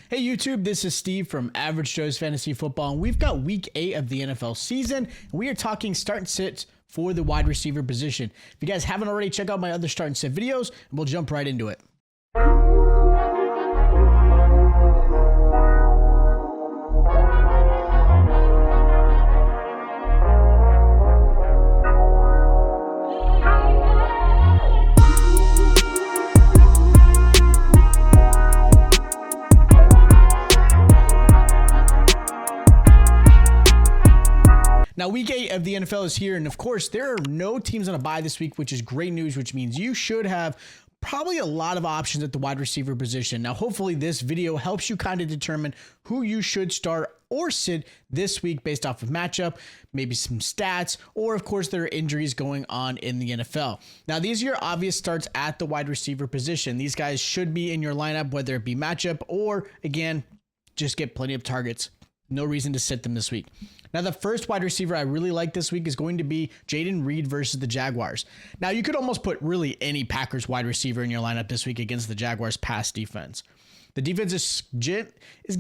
Hey YouTube, this is Steve from Average Joe's Fantasy Football, and we've got week 8 of the NFL season, and we are talking start and sit for the wide receiver position. If you guys haven't already, check out my other start and sit videos, and we'll jump right into it. Now, week 8 of the NFL is here, and of course, there are no teams on a bye this week, which is great news, which means you should have probably a lot of options at the wide receiver position. Now, hopefully this video helps you kind of determine who you should start or sit this week based off of matchup, maybe some stats, or of course, there are injuries going on in the NFL. Now, these are your obvious starts at the wide receiver position. These guys should be in your lineup, whether it be matchup or, again, just get plenty of targets. No reason to sit them this week. Now, the first wide receiver I really like this week is going to be Jayden Reed versus the Jaguars. Now, you could almost put really any Packers wide receiver in your lineup this week against the Jaguars' pass defense. The defense is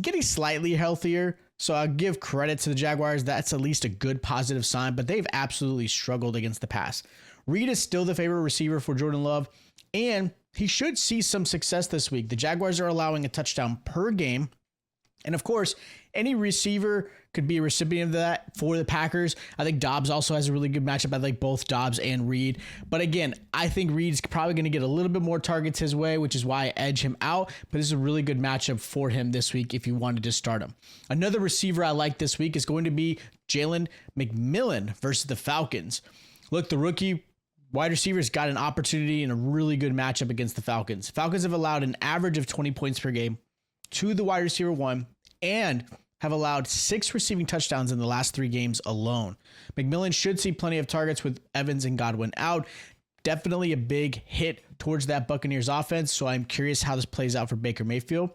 getting slightly healthier, so I'll give credit to the Jaguars. That's at least a good positive sign, but they've absolutely struggled against the pass. Reed is still the favorite receiver for Jordan Love, and he should see some success this week. The Jaguars are allowing a touchdown per game. And of course, any receiver could be a recipient of that for the Packers. I think Dobbs also has a really good matchup. I like both Dobbs and Reed. But again, I think Reed's probably going to get a little bit more targets his way, which is why I edge him out. But this is a really good matchup for him this week if you wanted to start him. Another receiver I like this week is going to be Jalen McMillan versus the Falcons. Look, the rookie wide receivers got an opportunity in a really good matchup against the Falcons. Falcons have allowed an average of 20 points per game to the wide receiver one, and have allowed 6 receiving touchdowns in the last 3 games alone. McMillan should see plenty of targets with Evans and Godwin out. Definitely a big hit towards that Buccaneers offense, so I'm curious how this plays out for Baker Mayfield.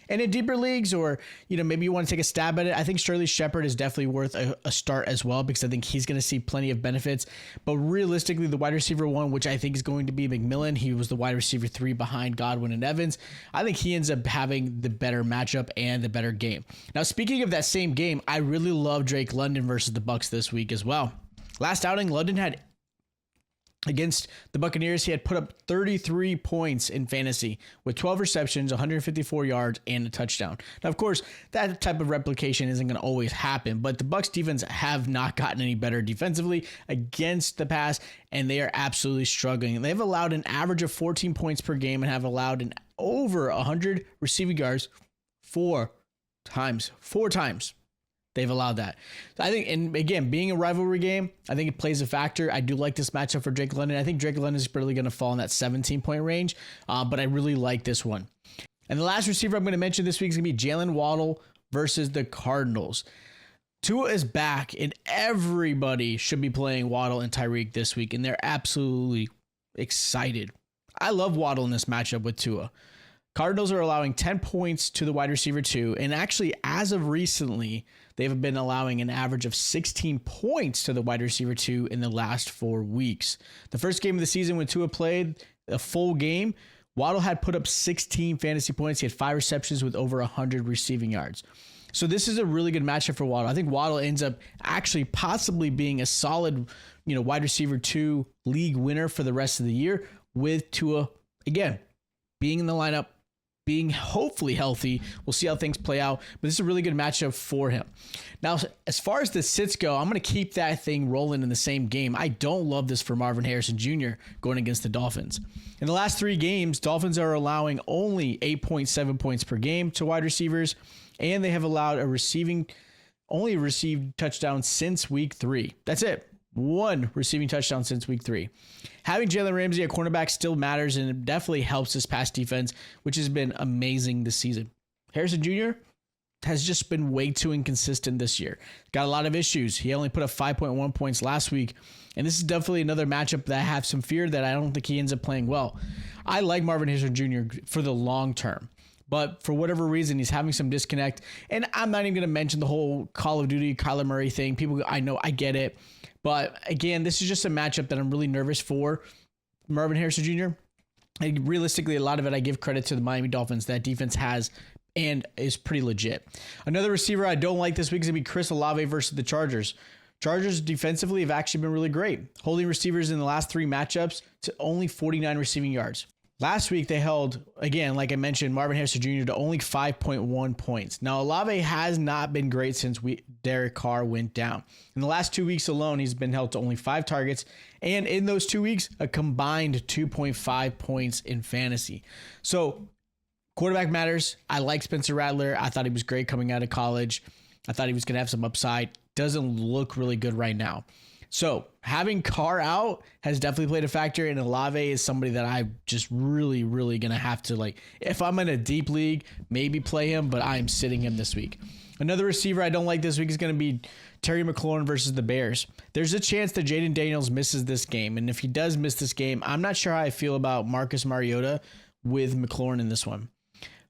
And in deeper leagues, or maybe you want to take a stab at it, I think Sterling Shepard is definitely worth a start as well, because I think he's going to see plenty of benefits. But realistically, the wide receiver one, which I think is going to be McMillan, he was the wide receiver 3 behind Godwin and Evans. I think he ends up having the better matchup and the better game. Now, speaking of that same game, I really love Drake London versus the Bucs this week as well. Last outing, London had against the Buccaneers, he had put up 33 points in fantasy with 12 receptions, 154 yards, and a touchdown. Now, of course, that type of replication isn't going to always happen, but the Bucs defense have not gotten any better defensively against the pass, and they are absolutely struggling. They've allowed an average of 14 points per game and have allowed an over 100 receiving yards 4 times. 4 times. They've allowed that. So I think, and again, being a rivalry game, I think it plays a factor. I do like this matchup for Drake London. I think Drake London is really going to fall in that 17-point range, but I really like this one. And the last receiver I'm going to mention this week is going to be Jalen Waddle versus the Cardinals. Tua is back, and everybody should be playing Waddle and Tyreek this week, and they're absolutely excited. I love Waddle in this matchup with Tua. Cardinals are allowing 10 points to the wide receiver 2, and actually, as of recently, they've been allowing an average of 16 points to the wide receiver 2 in the last 4 weeks. The first game of the season when Tua played a full game, Waddle had put up 16 fantasy points. He had 5 receptions with over 100 receiving yards. So this is a really good matchup for Waddle. I think Waddle ends up actually possibly being a solid, wide receiver 2 league winner for the rest of the year with Tua, again, being in the lineup, being hopefully healthy. We'll see how things play out, but this is a really good matchup for him. Now, as far as the sits go, I'm going to keep that thing rolling in the same game. I don't love this for Marvin Harrison Jr. going against the Dolphins. In the last 3 games, Dolphins are allowing only 8.7 points per game to wide receivers, and they have allowed only received touchdown since week 3. That's it. 1 receiving touchdown since week 3. Having Jalen Ramsey at cornerback still matters, and it definitely helps this pass defense, which has been amazing this season. Harrison Jr. has just been way too inconsistent this year. Got a lot of issues. He only put up 5.1 points last week, and this is definitely another matchup that I have some fear that I don't think he ends up playing well. I like Marvin Harrison Jr. for the long term, but for whatever reason, he's having some disconnect, and I'm not even going to mention the whole Call of Duty Kyler Murray thing. People, I know, I get it. But again, this is just a matchup that I'm really nervous for Marvin Harrison Jr. Realistically, a lot of it I give credit to the Miami Dolphins. That defense has and is pretty legit. Another receiver I don't like this week is going to be Chris Olave versus the Chargers. Chargers defensively have actually been really great, holding receivers in the last 3 matchups to only 49 receiving yards. Last week, they held, again, like I mentioned, Marvin Harrison Jr. to only 5.1 points. Now, Olave has not been great since Derek Carr went down. In the last 2 weeks alone, he's been held to only 5 targets, and in those 2 weeks, a combined 2.5 points in fantasy. So, quarterback matters. I like Spencer Rattler. I thought he was great coming out of college. I thought he was going to have some upside. Doesn't look really good right now. So having Carr out has definitely played a factor, and Olave is somebody that I'm just really going to have to, like, if I'm in a deep league, maybe play him, but I'm sitting him this week. Another receiver I don't like this week is going to be Terry McLaurin versus the Bears. There's a chance that Jaden Daniels misses this game, and if he does miss this game, I'm not sure how I feel about Marcus Mariota with McLaurin in this one.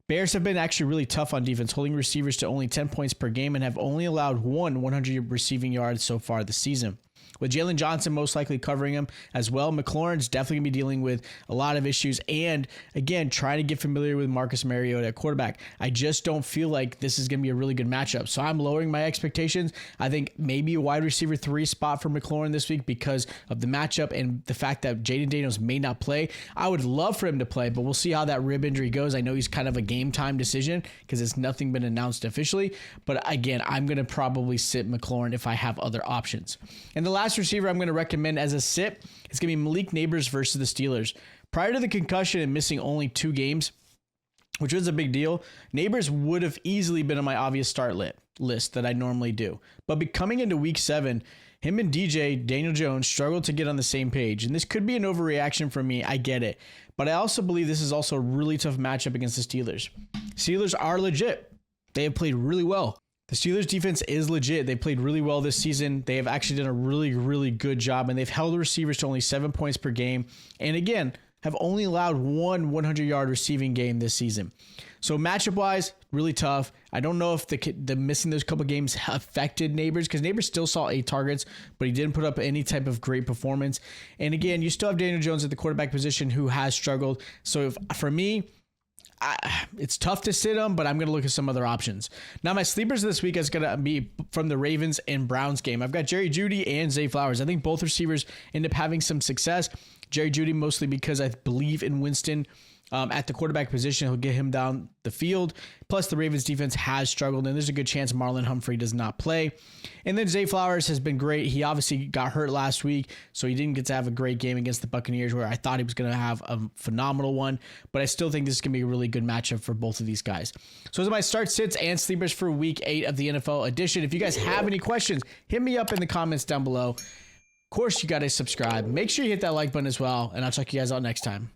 Bears have been actually really tough on defense, holding receivers to only 10 points per game and have only allowed 100 receiving yards so far this season. With Jalen Johnson most likely covering him as well, McLaurin's definitely going to be dealing with a lot of issues. And again, trying to get familiar with Marcus Mariota at quarterback. I just don't feel like this is going to be a really good matchup. So I'm lowering my expectations. I think maybe a wide receiver 3 spot for McLaurin this week because of the matchup and the fact that Jaden Daniels may not play. I would love for him to play, but we'll see how that rib injury goes. I know he's kind of a game time decision because it's nothing been announced officially. But again, I'm going to probably sit McLaurin if I have other options. And the last receiver I'm going to recommend as a sit is going to be Malik Neighbors versus the Steelers. Prior to the concussion and missing only 2 games, which was a big deal, Neighbors would have easily been on my obvious start list that I normally do. But coming into week 7, him and Daniel Jones struggled to get on the same page. And this could be an overreaction from me. I get it. But I also believe this is also a really tough matchup against the Steelers. Steelers are legit. They have played really well. The Steelers defense is legit. They played really well this season. They have actually done a really good job, and they've held the receivers to only 7 points per game. And again, have only allowed 1 100-yard receiving game this season. So matchup-wise, really tough. I don't know if the missing those couple games affected Neighbors because Neighbors still saw 8 targets, but he didn't put up any type of great performance. And again, you still have Daniel Jones at the quarterback position who has struggled. So for me, it's tough to sit them, but I'm going to look at some other options. Now, my sleepers this week is going to be from the Ravens and Browns game. I've got Jerry Jeudy and Zay Flowers. I think both receivers end up having some success. Jerry Jeudy mostly because I believe in Winston at the quarterback position. He'll get him down the field. Plus, the Ravens defense has struggled, and there's a good chance Marlon Humphrey does not play. And then Zay Flowers has been great. He obviously got hurt last week, so he didn't get to have a great game against the Buccaneers where I thought he was going to have a phenomenal one. But I still think this is going to be a really good matchup for both of these guys. So those are my start, sits, and sleepers for week 8 of the NFL edition. If you guys have any questions, hit me up in the comments down below. Of course, you got to subscribe. Make sure you hit that like button as well, and I'll check you guys out next time.